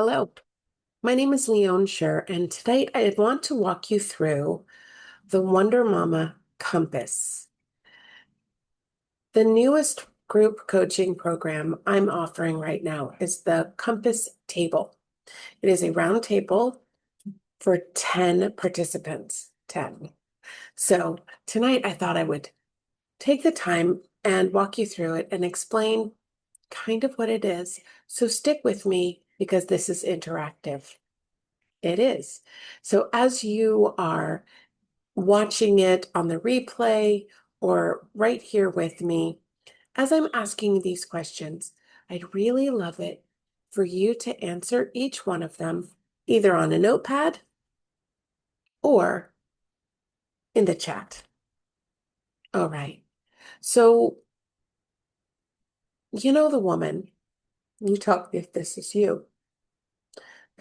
Hello, my name is Leonne Sherr, and tonight I want to walk you through the WonderMama Compass. The newest group coaching program I'm offering right now is the Compass Table. It is a round table for 10 participants, 10. So tonight I thought I would take the time and walk you through it and explain kind of what it is. So stick with me because this is interactive. It is. So as you are watching it on the replay or right here with me, as I'm asking these questions, I'd really love it for you to answer each one of them either on a notepad or in the chat. All right. So, you know the woman, you talk if this is you,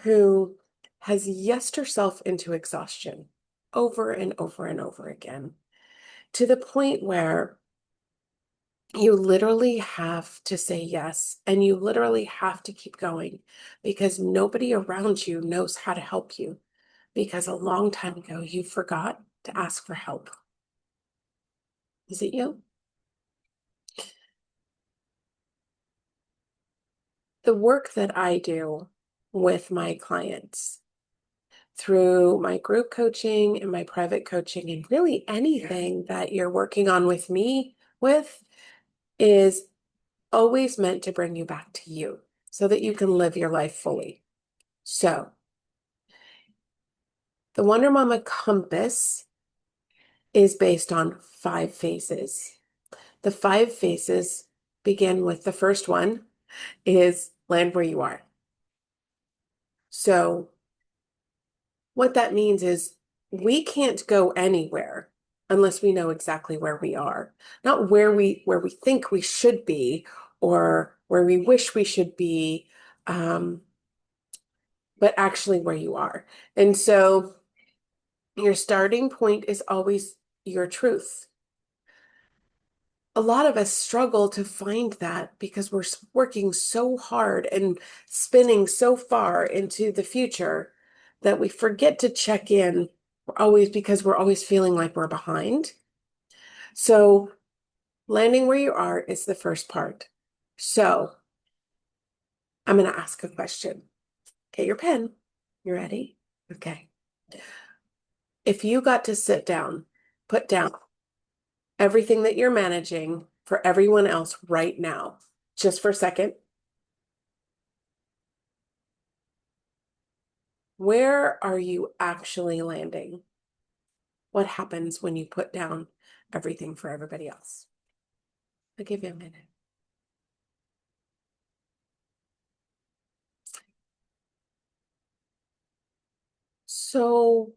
who has yesed herself into exhaustion over and over and over again to the point where you literally have to say yes, and you literally have to keep going because nobody around you knows how to help you because a long time ago you forgot to ask for help. Is it you? The work that I do with my clients through my group coaching and my private coaching, and really anything that you're working on with me with, is always meant to bring you back to you so that you can live your life fully. So, the WonderMama Compass is based on 5 phases. The 5 phases begin with the first one is land where you are. So what that means is we can't go anywhere unless we know exactly where we are, not where we think we should be or where we wish we should be, but actually where you are. And so your starting point is always your truth. A lot of us struggle to find that because we're working so hard and spinning so far into the future that we forget to check in always because we're always feeling like we're behind. So landing where you are is the first part. So I'm going to ask a question. Get your pen. You ready? Okay. If you got to sit down, put down everything that you're managing for everyone else right now, just for a second, where are you actually landing? What happens when you put down everything for everybody else? I'll give you a minute. So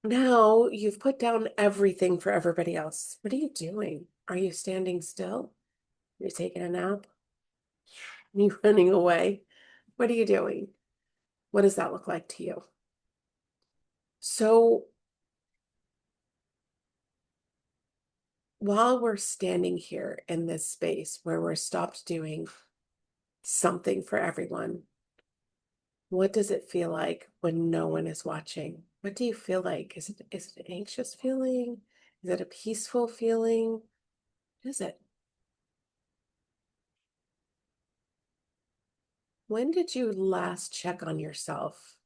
now you've put down everything for everybody else. What are you doing? Are you standing still? You're taking a nap? Are you running away? What are you doing? What does that look like to you? So while we're standing here in this space where we're stopped doing something for everyone, what does it feel like when no one is watching? What do you feel like? Is it an anxious feeling? Is it a peaceful feeling? What is it? When did you last check on yourself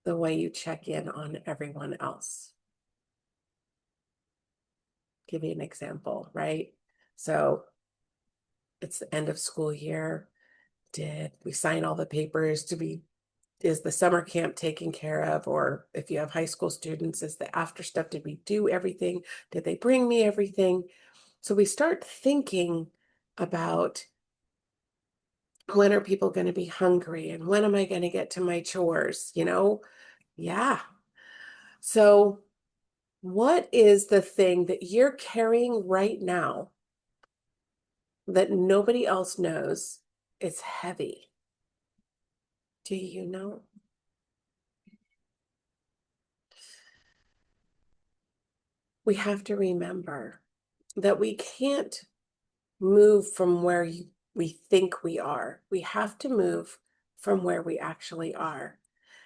the way you check in on everyone else? Give you an example, right? So it's the end of school year. Did we sign all the papers? Is the summer camp taken care of? Or if you have high school students, is the after stuff, did we do everything? Did they bring me everything? So we start thinking about when are people going to be hungry and when am I going to get to my chores, you know? Yeah. So what is the thing that you're carrying right now that nobody else knows is heavy? Do you know? We have to remember that we can't move from where we think we are. We have to move from where we actually are.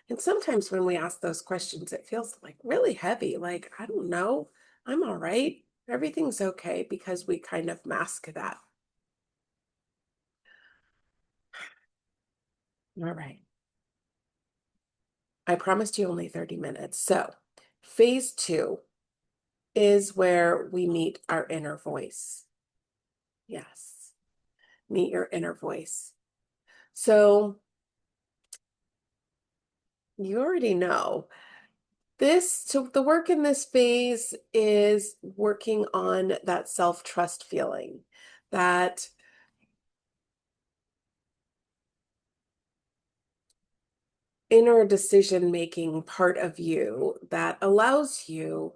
And sometimes when we ask those questions, it feels like really heavy. Like, I don't know, I'm all right. Everything's okay, because we kind of mask that. All right. I promised you only 30 minutes. So phase 2 is where we meet our inner voice. Yes, meet your inner voice. So you already know so the work in this phase is working on that self-trust feeling, that inner decision-making part of you that allows you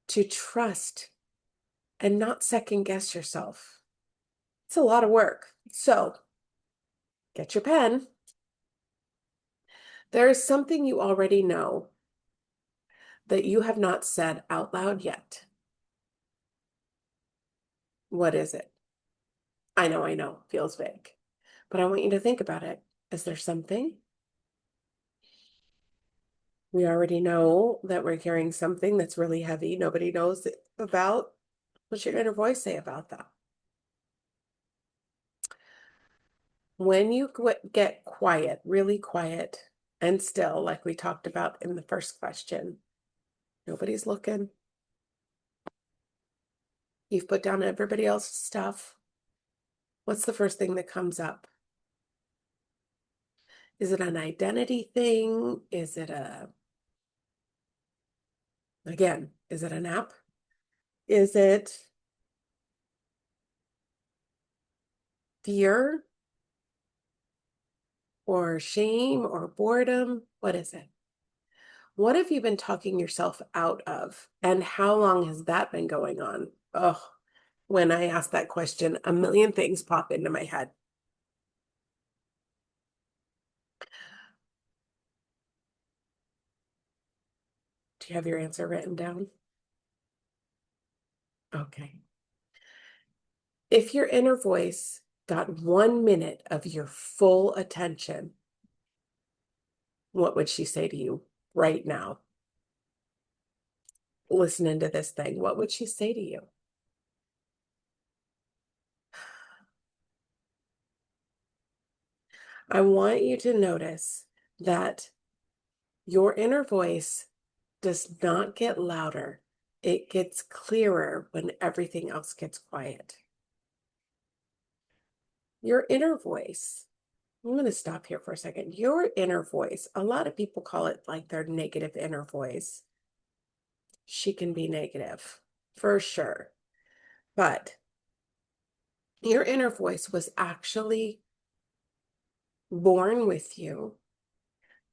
to trust and not second guess yourself. It's a lot of work. So get your pen. There is something you already know that you have not said out loud yet. What is it? I know, feels vague, but I want you to think about it. Is there something? We already know that we're carrying something that's really heavy. Nobody knows about. What's your inner voice say about that? When you get quiet, really quiet and still, like we talked about in the first question, nobody's looking. You've put down everybody else's stuff. What's the first thing that comes up? Is it an identity thing? Is it again, is it an app? Is it fear or shame or boredom? What is it? What have you been talking yourself out of? And how long has that been going on? Oh, when I ask that question, a million things pop into my head. Do you have your answer written down? Okay. If your inner voice got 1 minute of your full attention, what would she say to you right now? Listening to this thing, what would she say to you? I want you to notice that your inner voice does not get louder. It gets clearer when everything else gets quiet. Your inner voice, I'm going to stop here for a second. Your inner voice, a lot of people call it like their negative inner voice. She can be negative, for sure. But your inner voice was actually born with you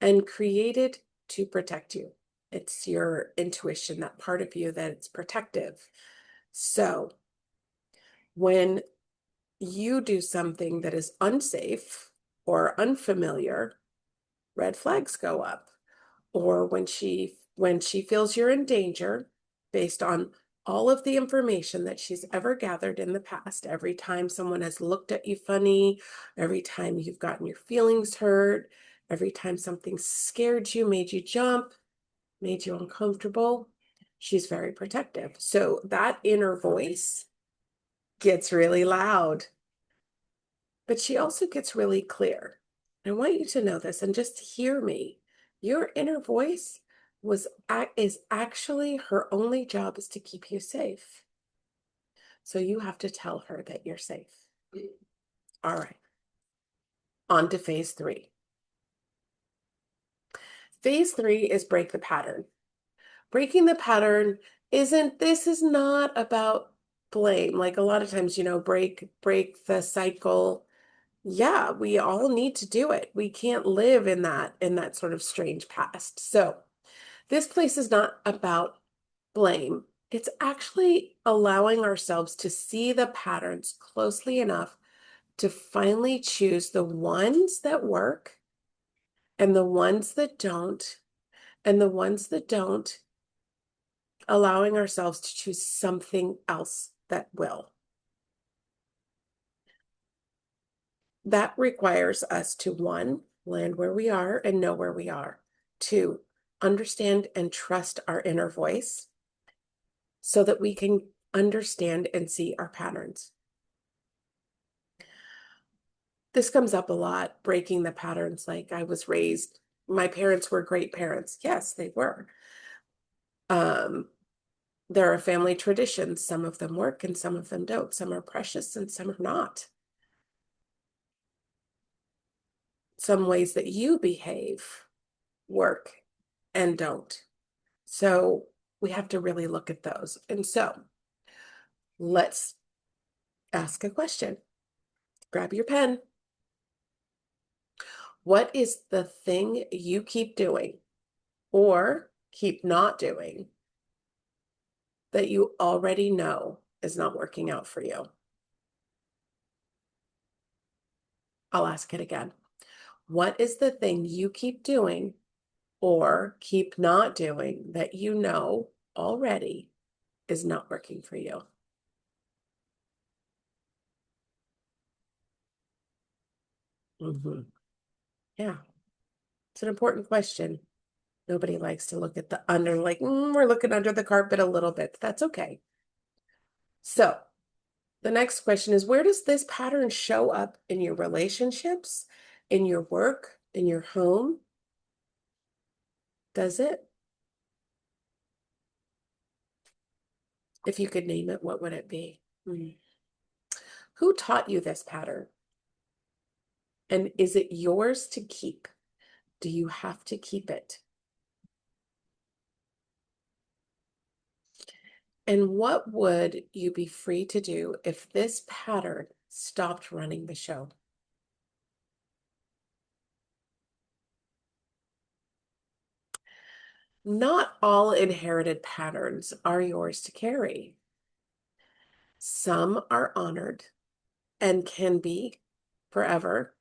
and created to protect you. It's your intuition, that part of you that it's protective. So when you do something that is unsafe or unfamiliar, red flags go up. Or when she feels you're in danger, based on all of the information that she's ever gathered in the past, every time someone has looked at you funny, every time you've gotten your feelings hurt, every time something scared you, made you jump, made you uncomfortable, she's very protective. So that inner voice gets really loud, but she also gets really clear. I want you to know this and just hear me. Your inner voice is actually her only job is to keep you safe. So you have to tell her that you're safe. All right. On to phase 3. Phase 3 is break the pattern. Breaking the pattern this is not about blame. Like a lot of times, break the cycle. Yeah, we all need to do it. We can't live in that sort of strange past. So this place is not about blame. It's actually allowing ourselves to see the patterns closely enough to finally choose the ones that work and the ones that don't, and the ones that don't, allowing ourselves to choose something else that will. That requires us to, one, land where we are and know where we are. 2, understand and trust our inner voice so that we can understand and see our patterns. This comes up a lot, breaking the patterns. Like, I was raised, my parents were great parents. Yes, they were. There are family traditions. Some of them work and some of them don't. Some are precious and some are not. Some ways that you behave work and don't. So we have to really look at those. And so let's ask a question. Grab your pen. What is the thing you keep doing or keep not doing that you already know is not working out for you? I'll ask it again. What is the thing you keep doing or keep not doing that you know already is not working for you? Yeah, it's an important question. Nobody likes to look at the under, like, we're looking under the carpet a little bit. That's okay. So the next question is, where does this pattern show up in your relationships, in your work, in your home? Does it? If you could name it, what would it be? Who taught you this pattern? And is it yours to keep? Do you have to keep it? And what would you be free to do if this pattern stopped running the show? Not all inherited patterns are yours to carry. Some are honored and can be forever.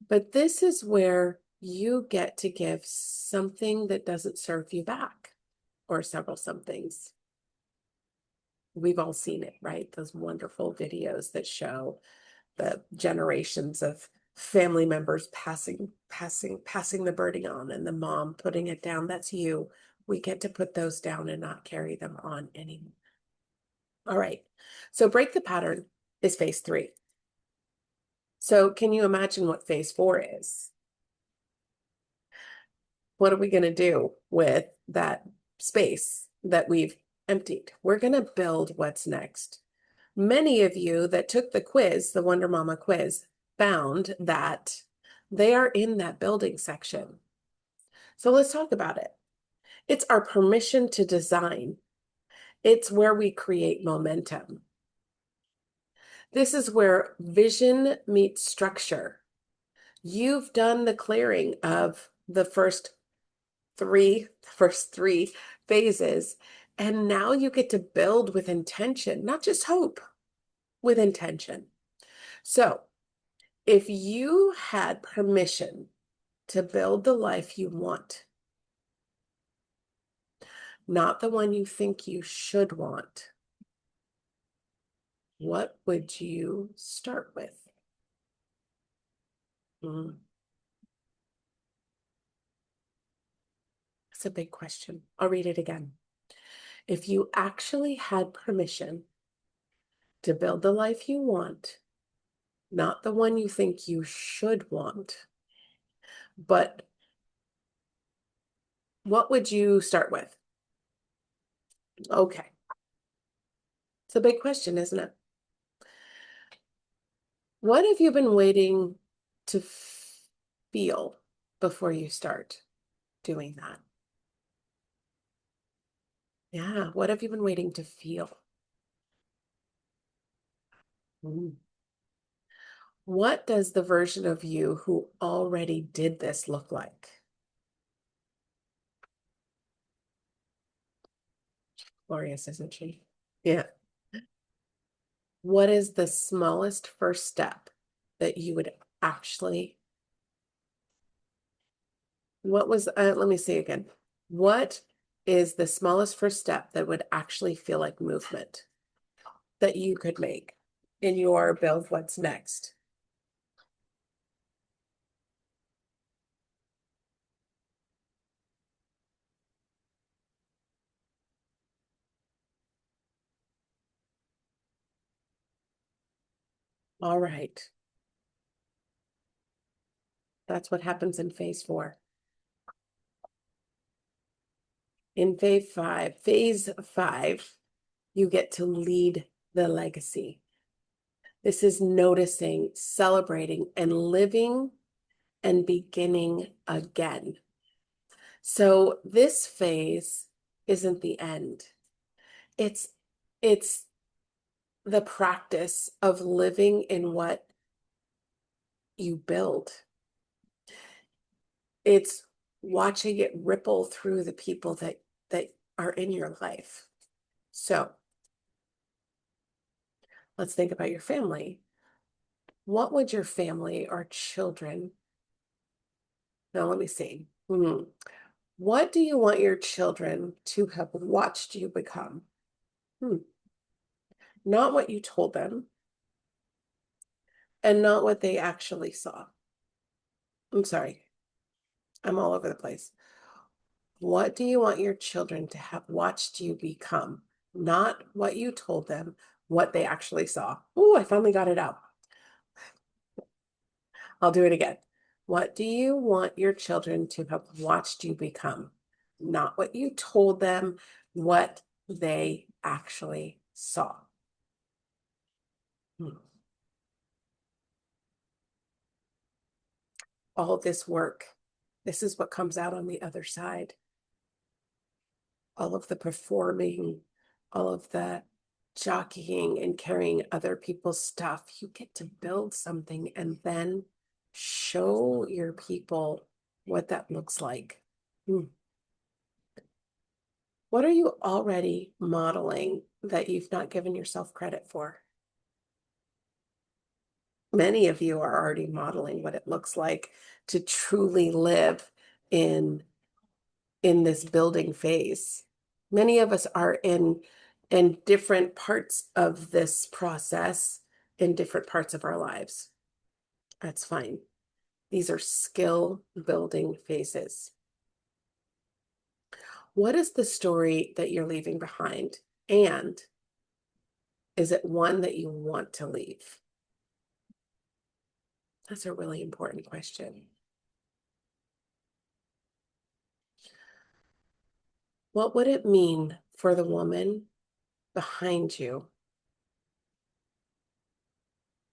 But this is where you get to give something that doesn't serve you back, or several somethings. We've all seen it, right? Those wonderful videos that show the generations of family members passing the burden on, and the mom putting it down. That's you. We get to put those down and not carry them on anymore. All right. So break the pattern is phase 3. So can you imagine what phase 4 is? What are we going to do with that space that we've emptied? We're going to build what's next. Many of you that took the quiz, the WonderMama quiz, found that they are in that building section. So let's talk about it. It's our permission to design. It's where we create momentum. This is where vision meets structure. You've done the clearing of the first three phases, and now you get to build with intention, not just hope, with intention. So if you had permission to build the life you want, not the one you think you should want, what would you start with? That's a big question. I'll read it again. If you actually had permission to build the life you want, not the one you think you should want, but what would you start with? Okay. It's a big question, isn't it? What have you been waiting to feel before you start doing that? Yeah, what have you been waiting to feel? What does the version of you who already did this look like? Glorious, isn't she? Yeah. What is the smallest first step that you would actually, let me say again. What is the smallest first step that would actually feel like movement that you could make in your build what's next? All right. That's what happens in phase 4. In phase five, you get to lead the legacy. This is noticing, celebrating, and living and beginning again. So this phase isn't the end. It's the practice of living in what you build. It's watching it ripple through the people that are in your life. So let's think about your family. What would your family or children, now let me see. What do you want your children to have watched you become? Not what you told them, and not what they actually saw. I'm sorry, I'm all over the place. What do you want your children to have watched you become? Not what you told them, what they actually saw. Oh, I finally got it out. I'll do it again. What do you want your children to have watched you become? Not what you told them, what they actually saw. All this work, this is what comes out on the other side. All of the performing, all of the jockeying and carrying other people's stuff. You get to build something and then show your people what that looks like. What are you already modeling that you've not given yourself credit for? Many of you are already modeling what it looks like to truly live in this building phase. Many of us are in different parts of this process in different parts of our lives. That's fine. These are skill building phases. What is the story that you're leaving behind? And is it one that you want to leave? That's a really important question. What would it mean for the woman behind you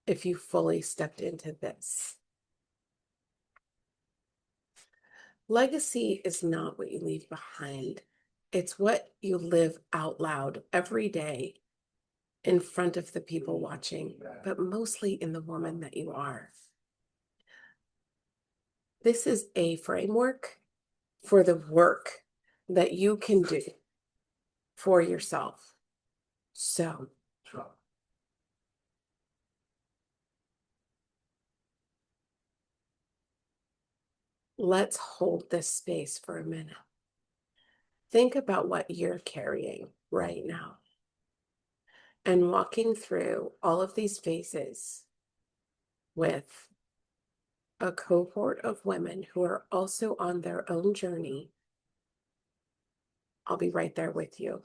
if you fully stepped into this? Legacy is not what you leave behind. It's what you live out loud every day in front of the people watching, but mostly in the woman that you are. This is a framework for the work that you can do for yourself. So, let's hold this space for a minute. Think about what you're carrying right now and walking through all of these phases with a cohort of women who are also on their own journey. I'll be right there with you.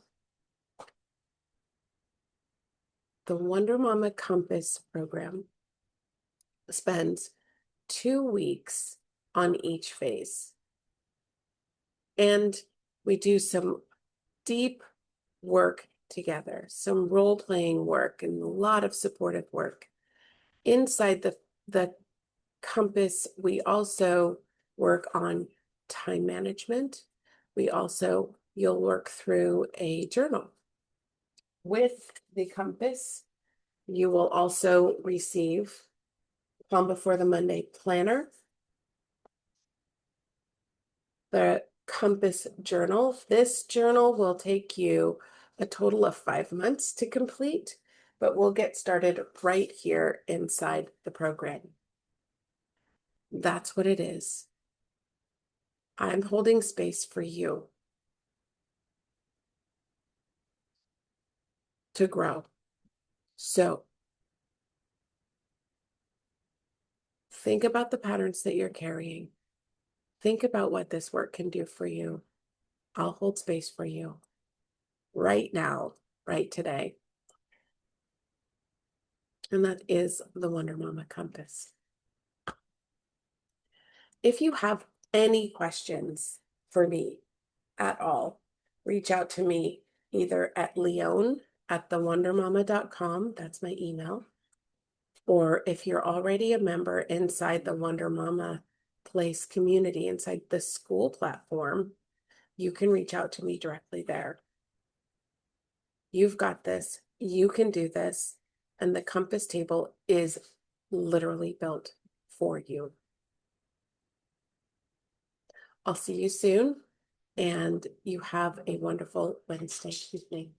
The WonderMama Compass program spends 2 weeks on each phase. And we do some deep work together, some role-playing work and a lot of supportive work. Inside the compass, we also work on time management. You'll work through a journal. With the compass, you will also receive Calm Before the Monday planner, the compass journal. This journal will take you a total of 5 months to complete, but we'll get started right here inside the program. That's what it is. I'm holding space for you to grow. So think about the patterns that you're carrying. Think about what this work can do for you. I'll hold space for you right now, right today. and that is the WonderMama Compass. If you have any questions for me at all, reach out to me either at leonne@thewondermama.com, that's my email, or if you're already a member inside the WonderMama Place community, inside the school platform, you can reach out to me directly there. You've got this, you can do this, and the compass table is literally built for you. I'll see you soon, and you have a wonderful Wednesday evening.